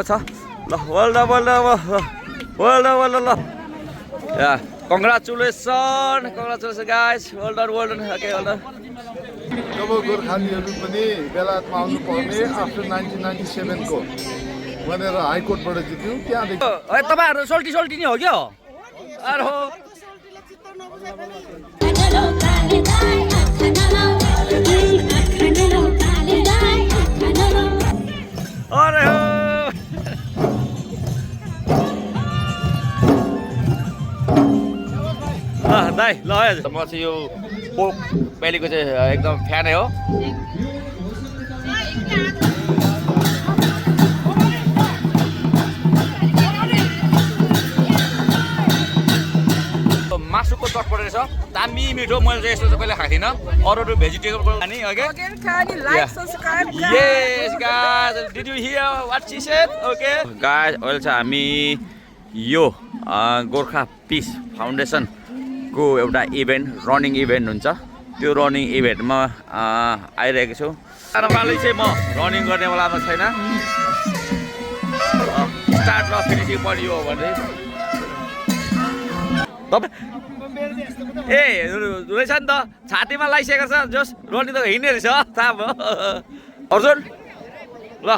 छ ल वेल या congratulations guys well done okay well done जब गोर्खालीहरू पनि बेलायतमा आउनु पर्ने आफ्टर 1997 को भनेर हाइकोर्टबाट जित्यो त्यहाँदेखि तपाईहरु सोल्टी नि हो क्या अरे हो अरे हो दाइ ल म चाहिँ यो पोर्क बेलीको चाहिँ एकदम फ्यानै हो मासुको चटपट रहेछ दामी मिठो मैले चाहिँ यस्तो चाहिँ कहिले खाएको थिइनँ अरू भेजिटेबल खाने okay yes guys did you hear what she shed okay guys अहिले चाहिँ हामी यो गोर्खा पिस फाउन्डेसन को एउटा इभेन्ट रनिङ इभेन्ट हुन्छ त्यो रनिङ इभेन्टमा आइरहेको छु आजकल चाहिँ म रनिङ गर्नेवालामा छैन स्टार्ट र फिनिसिङ पनि हो भने ए रहेछ नि त छातीमा लगाइसकेको छ जस रनिङ त हिँड्ने रहेछ थाहा भयो अर्जुन ल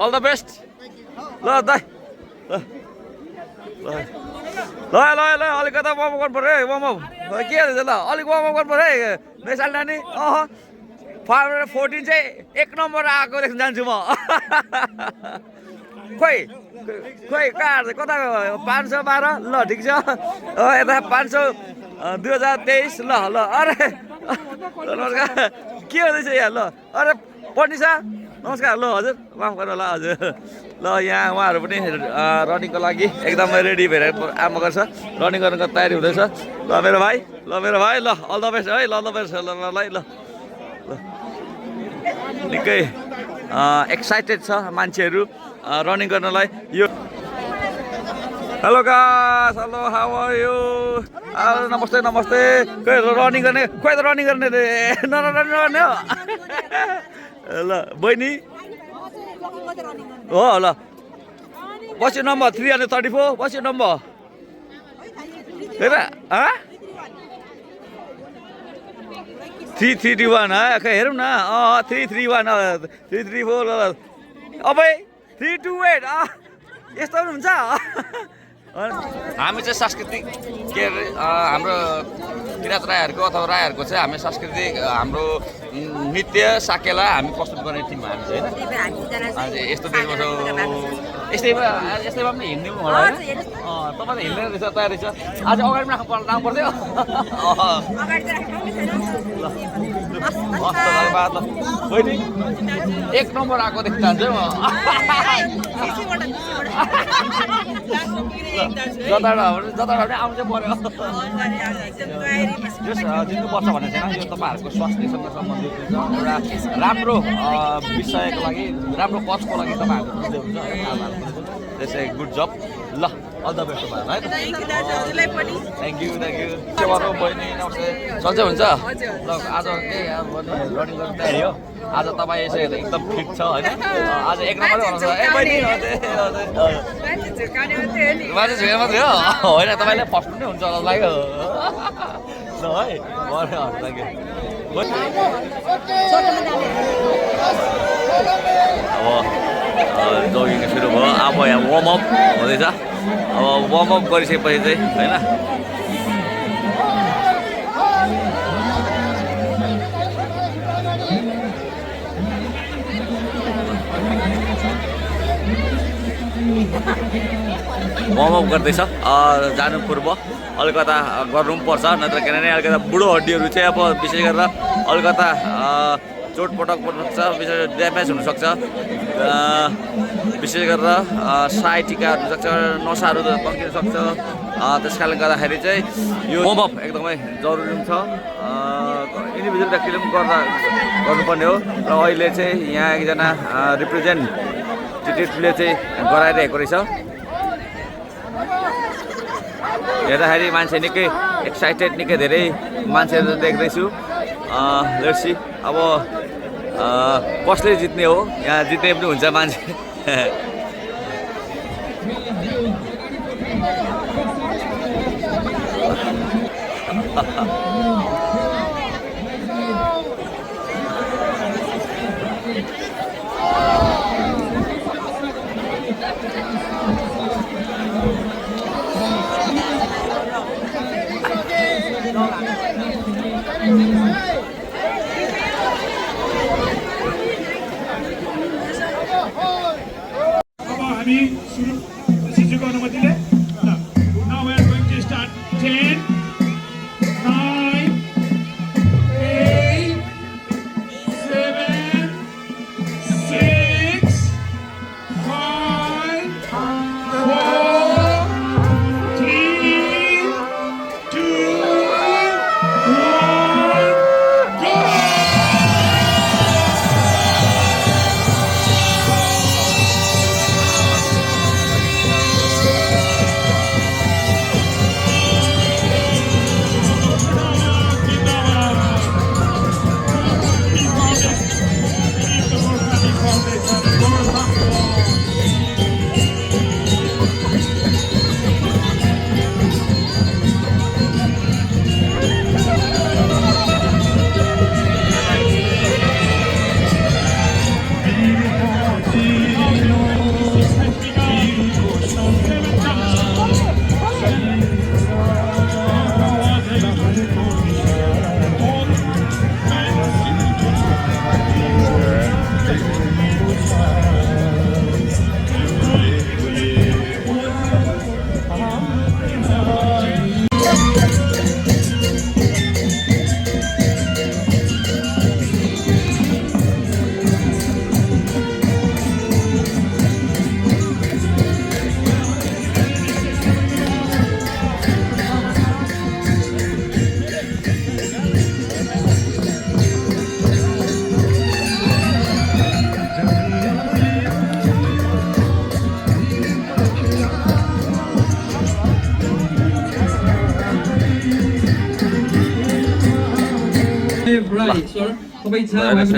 अल द बेस्ट ल दाइ ल अलिकता वार्म गर्नु पर्यो है वार्म के रहेछ ल अलिक वार्म गर्नु पर्यो है नेपाल नानी 14 चाहिँ 1 नम्बर आएको देख्न जान्छु म खोइ कहाँ कता 512 ल ठिक छ यता 500 2023 ल अरे नमस्कार के हुँदैछ यहाँ ल अरे पनिसा नमस्कार ल हजुर माफ गर्नु ल हजुर ल यहाँ उहाँहरू पनि रनिङको लागि एकदमै रेडी भएर आमा गर्छ रनिङ गर्नुको तयारी हुँदैछ ल मेरो भाइ ल अल द बेस्ट है ल द बेस्ट ल निकै एक्साइटेड छ मान्छेहरू रनिङ गर्नलाई यो hello guys hello how are you नमस्ते खोइ रनिङ गर्ने गर्ने ल बहिनी हो ल बस्यो नम्बर 334 बस्यो नम्बर हेर 331 खै हेरौँ न 331 334 ल अब 328 यस्तो पनि हुन्छ हामी चाहिँ सांस्कृतिक के अरे हाम्रो किराँत राईहरूको अथवा राईहरूको चाहिँ हामी सांस्कृतिक हाम्रो नृत्य साकेला हामी प्रस्तुत गर्ने टिम हामी चाहिँ होइन यस्तो देख्नु यस्तैमा पनि हिँड्ने होला होइन तपाईँ हिँड्ने रहेछ तयार रहेछ आज अगाडि पनि राख्नु पर्थ्यो हस् धन्यवाद ल बहिनी 1 नम्बर आएको देख्न चाहन्छु म जता पनि आउँछ पर्यो जित्नुपर्छ भन्ने छैन यो तपाईँहरूको स्वास्थ्यसँग सम्बन्धित हुन्छ एउटा राम्रो विषयको लागि राम्रो कजको लागि तपाईँहरू बुझ्दै हुन्छ त्यसै गुड जब ल अल द बेस्ट तपाईँहरूलाई थ्याङ्क यू सेवाको बहिनी नमस्ते सन्चै हुन्छ ल आज के रनिङ गर्नु तयारी हो आज तपाईँ यसो हेर्दा एकदम फिट छ होइन आज 1 नम्बर भन्नुहुन्छ ए बहिनी मान्छे झुकेर मात्रै हो होइन तपाईँले फर्स्ट नै हुन्छ होला लाग्यो ल है थ्याङ्क यू अब जगिङ सुरु भयो अब यहाँ वार्मअप हुँदैछ अब वार्मअप गरिसकेपछि चाहिँ होइन वार्मअप गर्दैछ जानु पूर्व अलिकता गर्नु पनि पर्छ नत्र किनभने अलिकता बुढो हड्डीहरू चाहिँ अब विशेष गरेर अलिकता चोटपटक पर्न सक्छ विशेष ड्यामेज हुनसक्छ विशेष गरेर साइटिका हुनसक्छ नसाहरू पक्रिन सक्छ त्यस कारणले गर्दाखेरि चाहिँ यो वार्मअप एकदमै जरुरी छ इन्डिभिजुअल व्यक्तिले पनि गर्नुपर्ने हो र अहिले चाहिँ यहाँ एकजना रिप्रेजेन्टेटिभले चाहिँ गराइरहेको रहेछ हेर्दाखेरि मान्छे निकै एक्साइटेड निकै धेरै मान्छेहरू देख्दैछु लेट्स सी अब कसले जित्ने हो यहाँ जित्ने पनि हुन्छ मान्छे हामी सुरु शिशुको अनुमतिले Now we are going to start 10 9 8 7 6 5 4 3 2 1 go!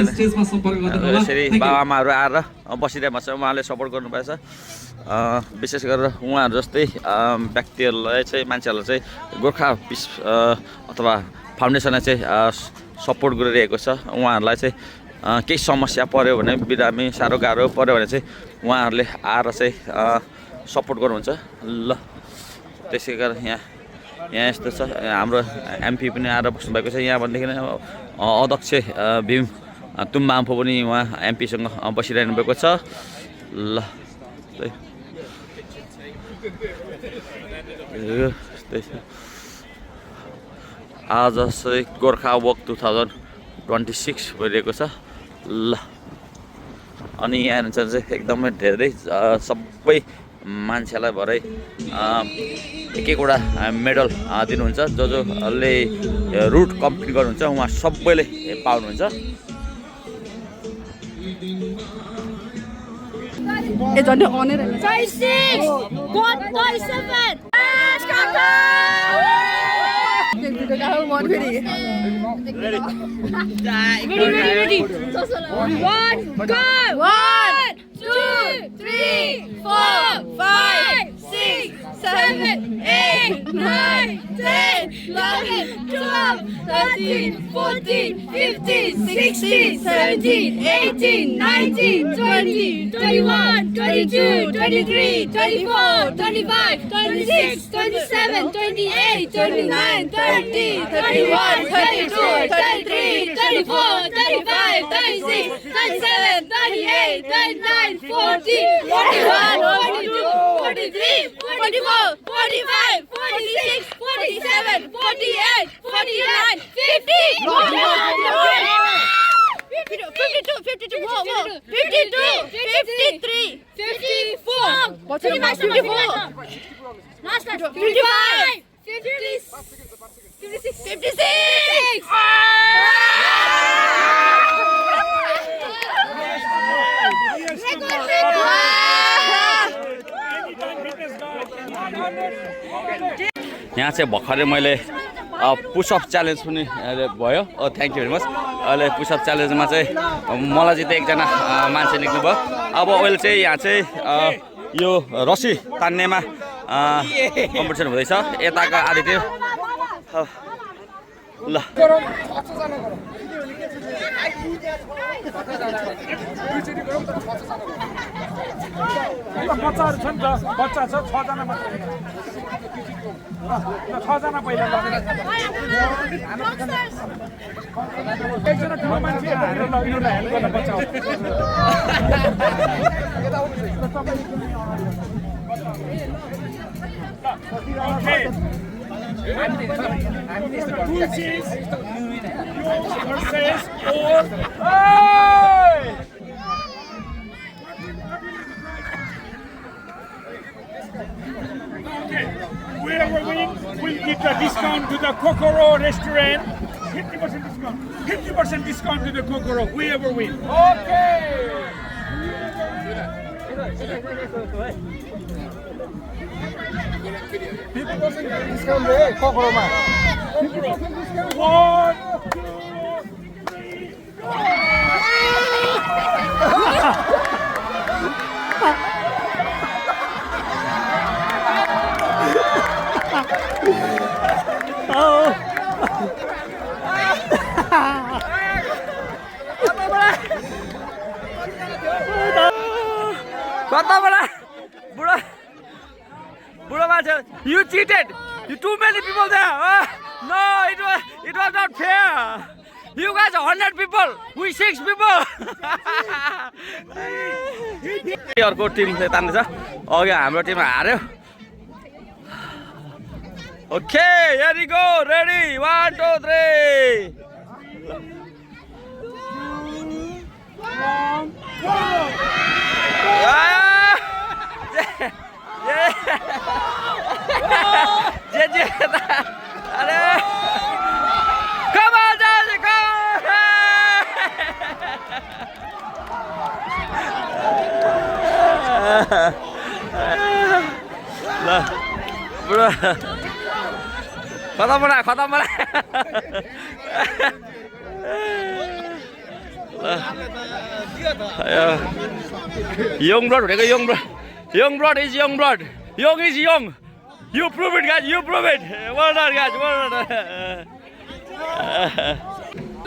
यसरी बाबाआमाहरू आएर बसिरहेको छ उहाँले सपोर्ट गर्नुभएछ विशेष गरेर उहाँहरू जस्तै व्यक्तिहरूलाई चाहिँ मान्छेहरूलाई चाहिँ गोर्खा पिस अथवा फाउन्डेसनले चाहिँ सपोर्ट गरिरहेको छ उहाँहरूलाई चाहिँ केही समस्या पऱ्यो भने बिरामी साह्रो गाह्रो पऱ्यो भने चाहिँ उहाँहरूले आएर चाहिँ सपोर्ट गर्नुहुन्छ ल त्यसै कारण यहाँ यस्तो छ हाम्रो एमपी पनि आएर बस्नुभएको छ यहाँ भनेदेखि अध्यक्ष भीम तुम्बा आम्फो पनि उहाँ एमपीसँग बसिरहनु भएको छ ल आज चाहिँ गोर्खा वक 2026 भइरहेको छ ल अनि यहाँ हुन्छ चाहिँ एकदमै धेरै सबै मान्छेलाई भरै एक एकवटा मेडल दिनुहुन्छ जसले रुट कम्प्लिट गर्नुहुन्छ उहाँ सबैले पाउनुहुन्छ ए झन्डै अनै रहेछ 36 One, go! 1, 2, 3, 4, 5, 6, 7, 8, 9, 10, 11, 12, 13, 14, 15, 16, 17, 18, 19, 20, 21, 22, 23, 24, 25, 26, 27, 28, 29, 30, 31, 32, 33, 34, 35, 36, 37, 38, 39, 40, 41, 42, 43, 44, 45, 46, 47, 48, 49, 50, 52, 52, whoa, 52, 53, 54, 55, 55, 56, 56. यहाँ चाहिँ भर्खरै मैले पुसअप च्यालेन्ज पनि भयो थ्याङ्क यू भेरी मच अहिले पुसअप च्यालेन्जमा चाहिँ मलाई चाहिँ एकजना मान्छे निक्नु भयो अब अहिले चाहिँ यहाँ चाहिँ यो रसी तान्नेमा कम्पिटिसन हुँदैछ यताको आधी टिम ल बच्चाहरू छ नि त बच्चा छ 6 जना मात्रै 6 जना पहिला एकजना ठुलो मान्छे यिनीहरूलाई हेल्प गर्न बच्चा Okay. Versus all. Okay. Whoever wins will give the discount to the Kokoro restaurant. 50% discount. 50% discount to the Kokoro. Whoever wins. Okay. One, two, three, You cheated. You too many people there. No, it was not fair. You guys are 100 people. We 6 people. अर्को team चाहिँ तान्दैछ अघि हाम्रो team हार्यो okay here we go ready 1 2 3 अरे come on Jazzy come ल बुढो खतम बना young blood भनेको young blood is young blood young is young you prove it guys you prove it well done guys well done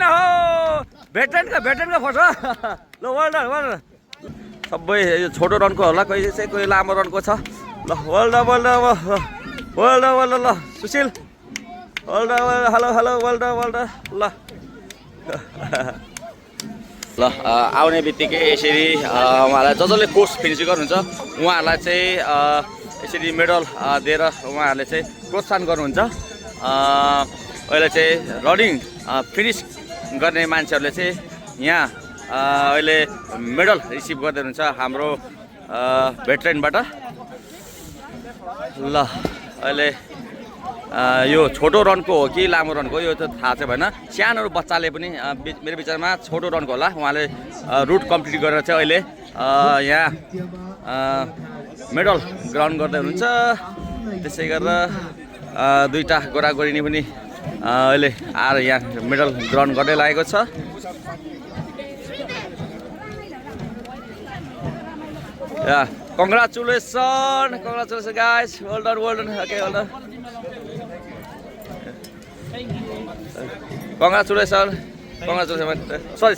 no veteran का first law well done सबै यो छोटो रनको होला कोही लामो रनको छ ल well done ल Sushil well done hello well done ल ल आउने बित्तिकै यसरी उहाँलाई जसले कोर्स फिनिस गर्नुहुन्छ उहाँहरूलाई चाहिँ यसरी मेडल दिएर उहाँहरूले चाहिँ प्रोत्साहन गर्नुहुन्छ अहिले चाहिँ रनिङ फिनिस गर्ने मान्छेहरूले चाहिँ यहाँ अहिले मेडल रिसिभ गर्दै हुनुहुन्छ हाम्रो भेटरेनबाट ल अहिले यो छोटो रनको हो कि लामो रनको यो त थाहा चाहिँ भएन सानो बच्चाले पनि मेरो विचारमा छोटो रनको होला उहाँले रुट कम्प्लिट गरेर चाहिँ अहिले यहाँ मेडल ग्रहण गर्दै हुनुहुन्छ त्यसै गरेर दुईटा गोरागोरिनी पनि अहिले आएर यहाँ मेडल ग्रहण गर्दै लागेको छ Congratulations guys well done okay well done Congratulations sorry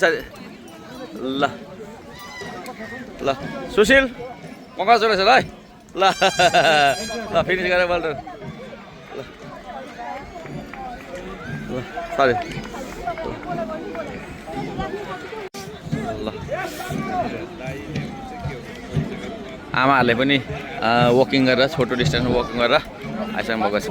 ल सुशील congratulations है ल फिनिस गरे well done ल sorry ल आमाहरूले पनि वकिङ गरेर छोटो डिस्टेन्स वकिङ गरेर आइसक्नु भएको छ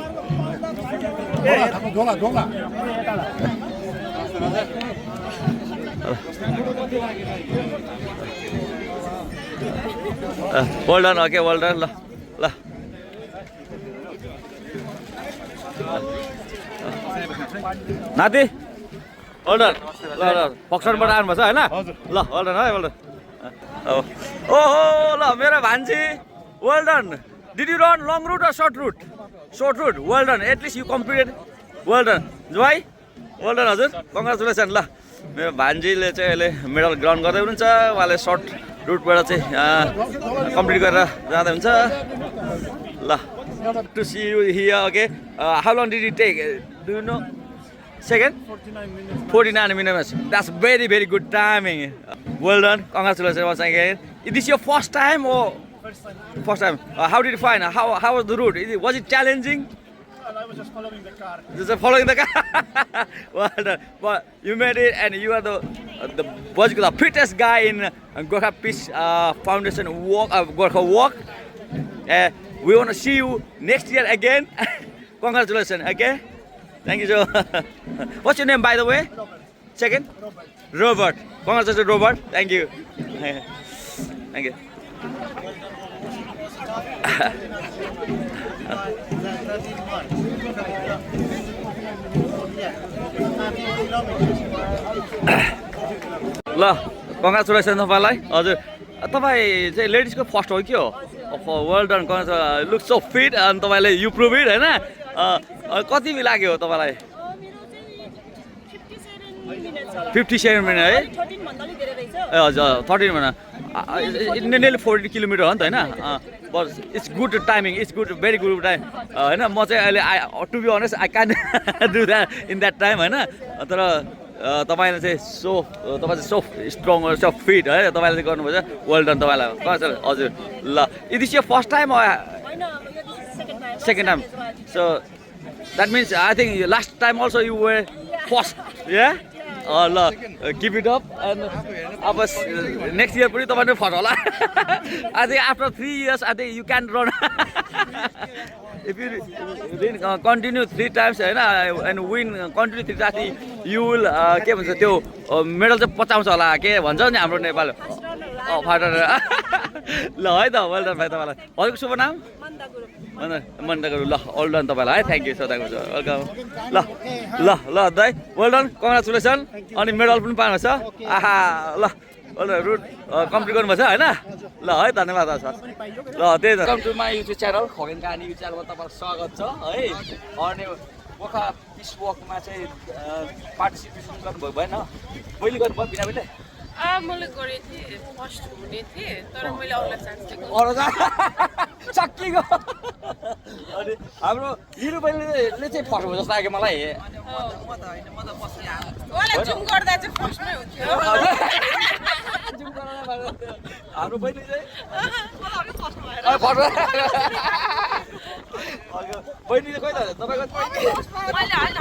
well done okay well done ल नाति well done ल पक्सनबाट आउनुभएको छ होइन ल well done है well done ओहो ल मेरो भान्जी well done did you run long route or short route well done at least you completed well done joy well done हजुर congratulations ल मेरो भान्जीले चाहिँ अहिले मेडल ग्रहण गर्दै हुनुहुन्छ उहाँले सर्ट रुटबाट चाहिँ कम्प्लिट गरेर जाँदै हुन्छ La. To see you here, okay. How long did it take? Do you know? Second? 49 minutes. That's very, very good timing. Well done. Congratulations once again. Is this your first time or? First time. How did you find? How was the route? Was it challenging? I was just following the car. Just following the car. Well done. Well, you made it, and you are the fittest guy in Gorkha Peace Foundation walk. Gorkha walk. We want to see you next year again. Congratulations. Okay. Thank you so. What's your name, by the way? Second. Robert. Congratulations, Robert. Thank you. Thank you. ल congratulation तपाईँलाई हजुर तपाईँ चाहिँ लेडिजको first हो कि हो well done look so fit अनि तपाईँले यु प्रुभ इट होइन कति लाग्यो तपाईँलाई 57 मिनट है ए हजुर 13 मिनट नेली 40 किलोमिटर हो नि त होइन but it's good timing it's good very good time होइन म चाहिँ अहिले to be honest I can do that in that time होइन तर तपाईँले चाहिँ तपाईँ चाहिँ सो स्ट्रङ सो फिट है तपाईँले चाहिँ गर्नुभएछ वेल डन तपाईँलाई हजुर ल इट इज यो first time second time so that means I think last time also you were first या ल किप इट अप एन्ड अब नेक्स्ट इयर पनि तपाईँले फर्स्ट होला I think after 3 years I think you can run if you continue 3 times होइन and win continue 3 times you will के भन्छ त्यो मेडल चाहिँ पचाउँछ होला के भन्छ नि हाम्रो नेपाल फाटर ल है त वेल डन भाइ तपाईँलाई हजुरको शुभ नाम मन्दा गुरु ल वेल डन तपाईँलाई है थ्याङ्क यू सो वेलकम ल ल ल दाइ वेल डन कङ्ग्रेचुलेसन अनि मेडल पनि पाउनुहुन्छ आहा ल रुट कम्प्लिट गर्नुभएछ होइन ल है धन्यवाद सर ल त्यही त welcome to my YouTube channel Khagen कहानी युट्युब च्यानलमा तपाईँलाई स्वागत छ है अनि गोर्खा पिस वकमा चाहिँ पार्टिसिपेसन गर्नुभयो भएन पहिले गर्नुभयो बिना बेला मैले गरेको थिएँ फर्स्ट हुने थिएँ तर मैले अरूलाई चान्स दिएको चक्कीको अनि हाम्रो हिरो बहिनीले चाहिँ फर्स्ट हो जस्तो लाग्यो मलाई जुम गर्दा चाहिँ फर्स्टमै हुन्थ्यो हाम्रो बहिनी चाहिँ बहिनी चाहिँ खोइ त तपाईँको मैले होइन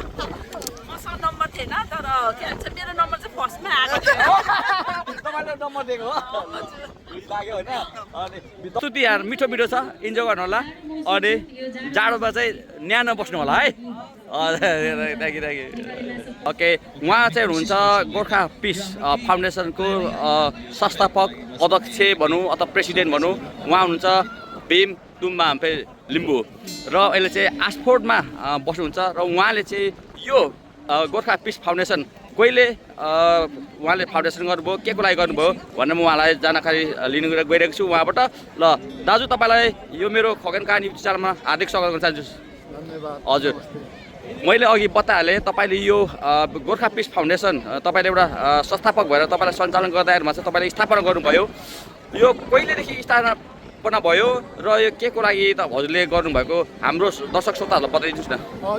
मसँग नम्बर थिएन तर के भन्छ मेरो नम्बर चाहिँ फर्स्टमै आएको थियो तपाईँले नम्बर दिएको हो लाग्यो होइन अनि सुति यार मिठो मिठो छ इन्जोय गर्नु होला अनि जाडोमा चाहिँ न्यानो बस्नु होला है थ्याङ्क यू ओके उहाँ चाहिँ हुनुहुन्छ गोर्खा पिस फाउन्डेसनको संस्थापक अध्यक्ष भनौँ अथवा प्रेसिडेन्ट भनौँ उहाँ हुनुहुन्छ भीम तुम्बा हाम्फे लिम्बू र अहिले चाहिँ आस्फोर्डमा बस्नुहुन्छ र उहाँले चाहिँ यो गोर्खा पिस फाउन्डेसन कहिले उहाँले फाउन्डेसन गर्नुभयो के को लागि गर्नुभयो भनेर म उहाँलाई जानकारी लिनु गइरहेको छु उहाँबाट ल दाजु तपाईँलाई यो मेरो खगेन कहानी युट्युब च्यानलमा हार्दिक स्वागत गर्न चाहन्छु हजुर मैले अघि बताइहालेँ तपाईँले यो गोर्खा पिस फाउन्डेसन तपाईँले एउटा संस्थापक भएर तपाईँलाई सञ्चालन गर्दाखेरिमा चाहिँ तपाईँले स्थापना गर्नुभयो यो कहिलेदेखि स्थापना भयो र यो के को लागि त हजुरले गर्नुभएको हाम्रो दर्शक श्रोताहरूलाई बताइदिनुहोस् न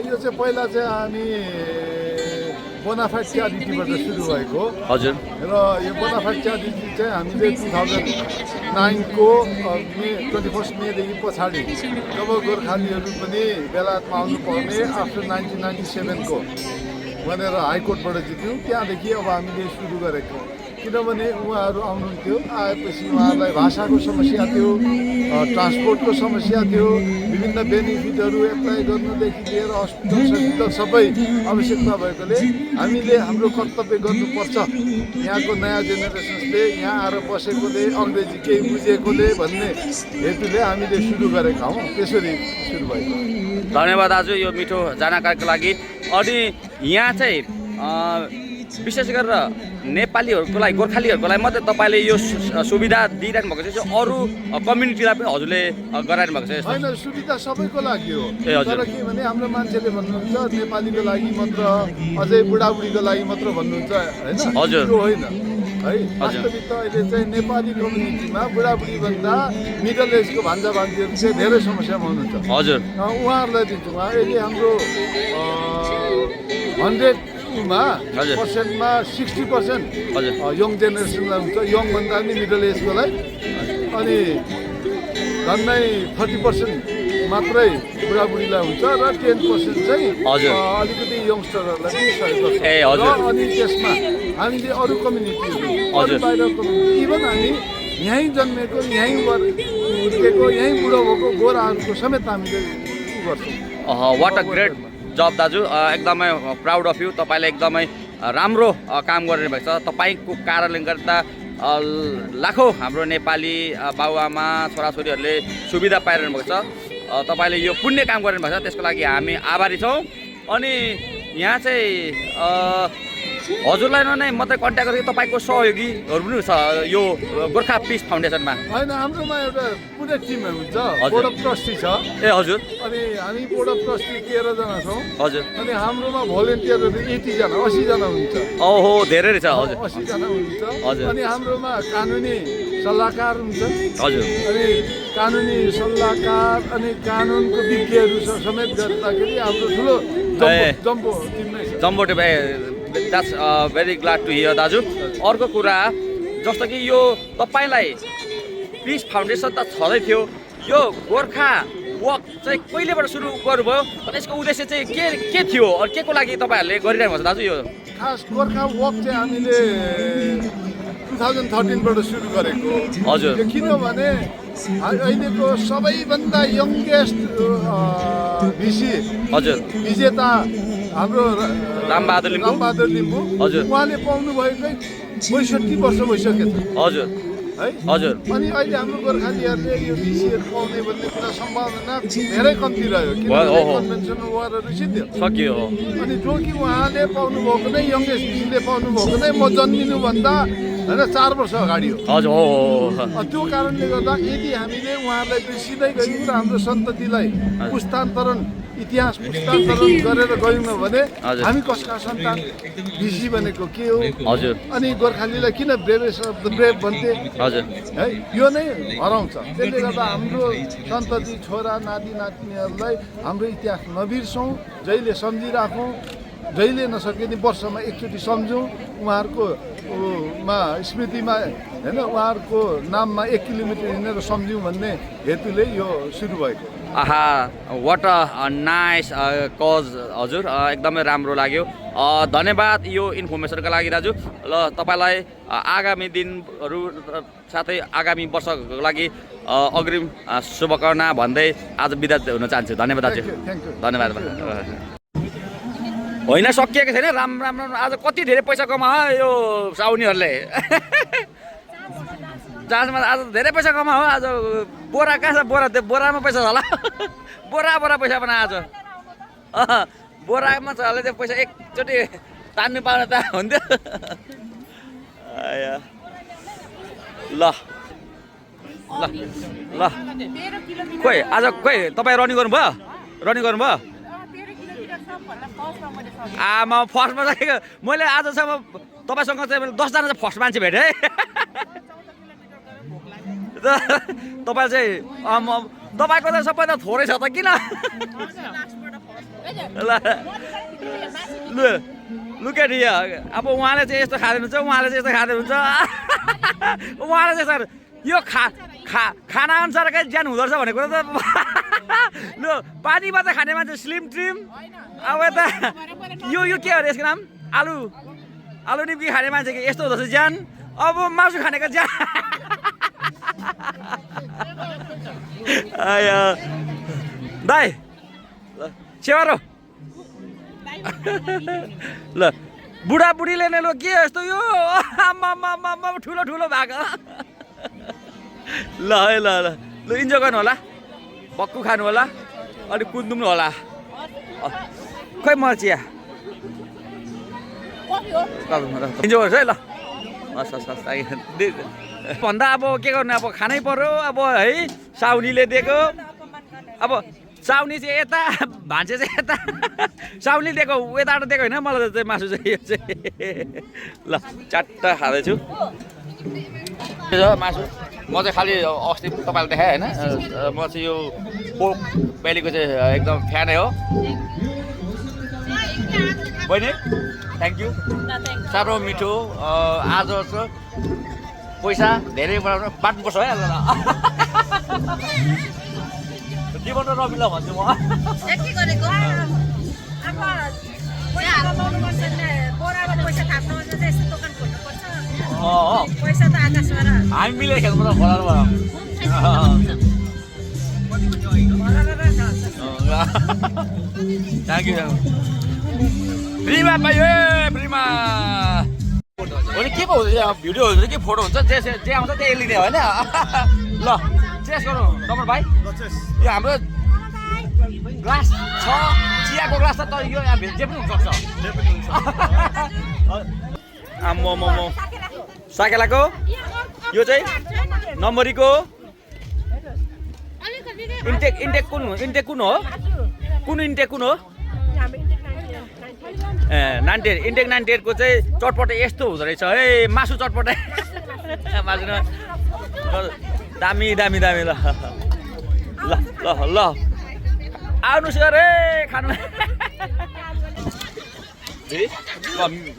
यो चाहिँ पहिला चाहिँ हामी बोनाफाइड च्यारिटीबाट सुरु भएको हजुर र यो बोनाफाइड च्यारिटी चाहिँ हामीले 2009को मे 21 मेदेखि पछाडि जब गोर्खालीहरू पनि बेलायतमा आउनु पर्ने आफ्टर 1997को भनेर हाइकोर्टबाट जित्यौँ त्यहाँदेखि अब हामीले सुरु गरेको किनभने उहाँहरू आउनुहुन्थ्यो आएपछि उहाँहरूलाई भाषाको समस्या थियो ट्रान्सपोर्टको समस्या थियो विभिन्न बेनिफिटहरू एप्लाई गर्नुदेखि लिएर हस्पिटल सबै आवश्यकता भएकोले हामीले हाम्रो कर्तव्य गर्नुपर्छ यहाँको नयाँ जेनेरेसन्सले यहाँ आएर बसेकोले अङ्ग्रेजी केही बुझेकोले भन्ने हेतुले हामीले सुरु गरेका हौँ त्यसरी सुरु भएको धन्यवाद दाजु यो मिठो जानकारीको लागि अनि यहाँ चाहिँ विशेष गरेर नेपालीहरूको लागि गोर्खालीहरूको लागि मात्रै तपाईँले यो सुविधा दिइरहनु भएको छ अरू कम्युनिटीलाई पनि हजुरले गराइरहनु भएको छ होइन सुविधा सबैको लागि हो ए हजुर तर के भने हाम्रो मान्छेले भन्नुहुन्छ नेपालीको लागि मात्र अझै बुढाबुढीको लागि मात्र भन्नुहुन्छ होइन हजुर त्यो होइन है वास्तविक त अहिले चाहिँ नेपाली कम्युनिटीमा बुढाबुढीभन्दा मिडल एजको भान्जा भान्जीहरू चाहिँ धेरै समस्यामा हुनुहुन्छ हजुर उहाँहरूलाई दिन्छु अहिले हाम्रो 100मा हजुर। पर्सेन्टमा 60% हजुर। यङ जेनेरेसनलाई हुन्छ यङ भन्दा पनि मिडल एजकोलाई अनि झन्डै 30% मात्रै बुढाबुढीलाई हुन्छ र 10% चाहिँ हजुर। अलिकति यङ्स्टरहरूलाई पनि सहयोग गर्छ ए, हजुर। र अनि त्यसमा हामीले अरू कम्युनिटीहरू अरू हजुर। बाहिर कम्युनिटी इभन हामी यहीँ जन्मेको यहीँ हुर्केको यहीँ बुढो भएको गोराहरूको समेत हामीले गर्छौँ वाट अ ग्रेट जब दाजु एकदमै प्राउड अफ यु तपाईँले एकदमै राम्रो काम गरिरहनु भएको छ तपाईँको कारणले गर्दा लाखौँ हाम्रो नेपाली बाबुआमा छोराछोरीहरूले सुविधा पाइरहनु भएको छ तपाईँले यो पुण्य काम गरिरहनु भएको छ त्यसको लागि हामी आभारी छौँ अनि यहाँ चाहिँ हजुरलाई नै मात्रै कन्ट्याक्ट गरेको तपाईँको सहयोगीहरू पनि छ यो गोर्खा पिस फाउन्डेसनमा होइन हाम्रोमा एउटा पुरै टिम हुन्छ हजुर। बोर्ड अफ ट्रस्टी छ ए हजुर अनि हामी बोर्ड अफ ट्रस्टी 13 जना छौँ हजुर अनि हाम्रोमा भोलिन्टियरहरू 80 जना 80 जना हुन्छ ओहो धेरै रहेछ हजुर 80 जना हुन्छ हजुर। अनि हाम्रोमा कानुनी सल्लाहकार हुन्छ हजुर अनि कानुनी सल्लाहकार अनि कानुनको विज्ञहरू समेत गर्दाखेरि हाम्रो ठुलो ए। जम्बो टिम नै छ jumbo team that's very glad to hear दाजु अर्को कुरा जस्तो कि यो तपाईँलाई पिस फाउन्डेसन त छँदै थियो यो गोर्खा वक चाहिँ कहिलेबाट सुरु गर्नुभयो अनि यसको उद्देश्य चाहिँ के थियो अनि के को लागि तपाईँहरूले गरिरहनु भएको छ दाजु यो खास गोर्खा वक चाहिँ हामीले 2013बाट सुरु गरेको हजुर। यो किनभने अहिलेको सबैभन्दा यङ्गेस्ट भिसी हजुर विजेता हाम्रो रामबहादुर लिम्बू। रामबहादुर लिम्बू हजुर। उहाँले पाउनुभएकै 65 वर्ष भइसकेको छ हजुर है हजुर अनि अहिले हाम्रो गोर्खालीहरूले यो भिसीहरू पाउने भन्ने कुरा सम्भावना धेरै कम्ती रह्यो किनभने ओहो। कन्भेन्सन वारहरू सिद्धियो सकियो हो अनि जो कि उहाँले पाउनुभएको नै यङ्गेस्ट भिसीले पाउनुभएको नै म जन्मिनुभन्दा होइन 4 वर्ष अगाडि हो हजुर हो त्यो कारणले गर्दा यदि हामीले उहाँहरूलाई बिर्सिँदै गयौँ र हाम्रो सन्ततिलाई पुस्तान्तरण इतिहास पुस्तान्तरण गरेर गयौँ भने हजुर। हामी कसका सन्तान भिसी भनेको के हो हजुर अनि गोर्खालीलाई किन ब्रेभेस्ट अफ द ब्रेभ भन्थे हजुर है यो नै हराउँछ त्यसले गर्दा हाम्रो सन्तति छोरा नाति नातिनीहरूलाई हाम्रो इतिहास नबिर्सौँ जहिले सम्झिराखौँ जहिले नसके नि वर्षमा एकचोटि सम्झौँ उहाँहरूको मा स्मृतिमा होइन उहाँहरूको नाममा 1 किलोमिटर हिँडेर सम्झौँ भन्ने हेतुले यो सुरु भएको आहा वाट अ नाइस कज हजुर एकदमै राम्रो लाग्यो धन्यवाद यो इन्फर्मेसनको लागि दाजु ल तपाईँलाई आगामी दिनहरू साथै आगामी वर्षको लागि अग्रिम शुभकामना भन्दै आज बिदा हुन चाहन्छु धन्यवाद दाजु थ्याङ्क यू धन्यवाद होइन सकिएको छैन राम्रो राम्रो आज कति धेरै पैसा कमायो यो साउनीहरूले जहाजमा आज धेरै पैसा कमायो आज बोरा कहाँ छ बोरा त्यो बोरामा पैसा छ होला बोरा बोरा पैसा बनायो आज बोरामा छ होला त्यो पैसा एकचोटि तान्नु पाउनु त हुन्थ्यो आया। ल ल ल खोइ आज खोइ तपाईँ रनिङ गर्नुभयो रनिङ गर्नुभयो आमा फर्स्टमा चाहिँ मैले आजसम्म तपाईँसँग चाहिँ 10 जना चाहिँ फर्स्ट मान्छे भेटेँ तपाईँ चाहिँ तपाईँको त सबै त थोरै छ त किन ल लुकेट अब उहाँले चाहिँ यस्तो खाँदै हुन्छ उहाँले चाहिँ यस्तो खाँदै हुन्छ उहाँले चाहिँ सर यो खाना अनुसारकै ज्यान हुँदो रहेछ भन्ने कुरा त लु पानीमा त खाने मान्छे स्लिम ट्रिम अब यता यो के अरे यसको नाम आलु आलु निम्की खाने मान्छे यस्तो हुँदो रहेछ ज्यान अब मासु खानेको ज्यान दाइ सेवारो ल बुढाबुढीले नै लो के यस्तो यो आमा ठुलो ठुलो भएको ल है ल ल ल इन्जोय गर्नु होला भक्कु खानु होला अलिक कुद्नु होला खोइ म चिया इन्जोय गर्छु है ल हस् हस् हस् भन्दा अब के गर्नु अब खानै पर्यो अब है साउनीले दिएको अब साउनी चाहिँ यता भान्से चाहिँ यता साउनी दिएको यताबाट दिएको होइन मलाई चाहिँ मासु चाहिँ यो चाहिँ ल चाट्टा खाँदैछु मासु म चाहिँ खालि अस्ति तपाईँलाई देखाएँ होइन म चाहिँ यो पोर्क बेलीको चाहिँ एकदम फ्यानै हो बहिनी थ्याङ्क यू साह्रो मिठो आज चाहिँ पैसा धेरै बाँड्नुपर्छ है जीवन र नमिला भन्छु म यति गरेको अब पैसा कमाउनु पर्छ नि बोरामा पैसा थाप्नु पर्छ यस्तो दोकान खोल्नु पर्छ पैसा त आकाशबाट हामी मिलेर खेल्नु पर्छ भोलामा थ्याङ्क यू फ्रीमा पाइयो फ्रीमा अनि के पो हुन्छ भिडियोहरू चाहिँ के फोटो हुन्छ जे आउँछ त्यही लिने होइन ल चेस गरौँ तपाईँ भाइ यो हाम्रो ग्लास छ चियाको ग्लास छ तर यो जे पनि हुनसक्छ आम्मो साकेलाको यो चाहिँ नम्बरीको इन्टेक कुन हो कुन इन्टेक कुन हो ए 98 इन्टेक 98 को चाहिँ चटपटे यस्तो हुँदो रहेछ है मासु चटपटे मासु दामी ल आउनुहोस् अरे खानु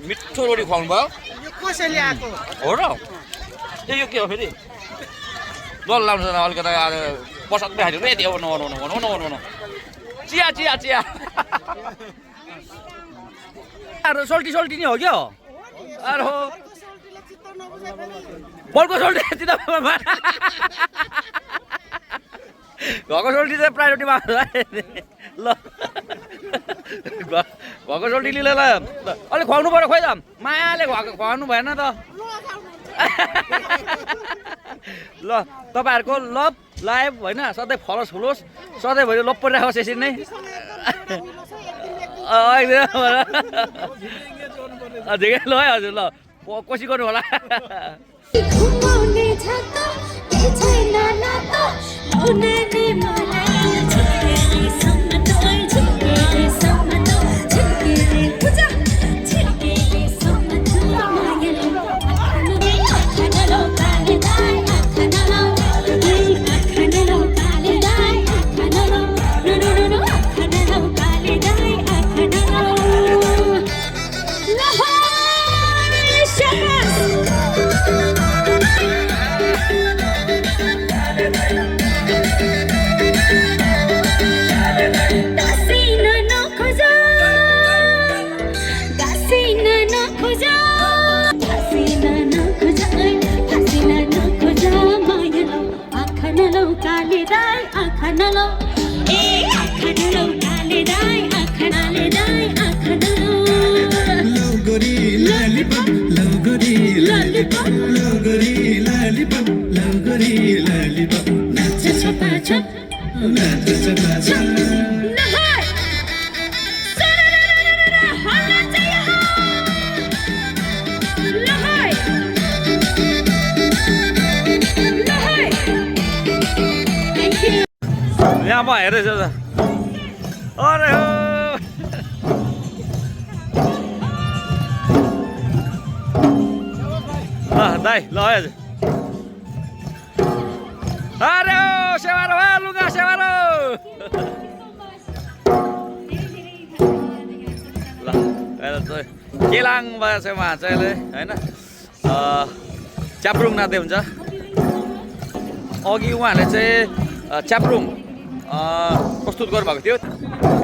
मिठो रोटी खुवाउनु भयो कसैले आएको हो र यो के हो फेरि दल लाउनु अलिकति पसक्दै खाइदिनु यति हो न चिया सोल्टी नि हो क्या अरे हो बलको सोल्टी घरको सोल्टी चाहिँ प्रायोरिटीमा ल घरको सोल्टी लिएर ल अलिक खुवाउनु पऱ्यो खोइ त मायाले खुवाउनु भएन त ल तपाईँहरूको लभ लाइभ होइन सधैँ फलोस् फुलोस् सधैँभरि लभ परिराखोस् यसरी नै ल है हजुर ल कोसिस गर्नु होला यहाँ म हेर्दैछु त अरे हो दाइ ल हजुर अरे हो सेवारो हो लुगा सेवारो ल केलाङ बजार चाहिँ उहाँ चाहिँ होइन च्याप्रुङ नाच्दै हुन्छ अघि उहाँहरूले चाहिँ च्याप्रुङ प्रस्तुत गर्नुभएको थियो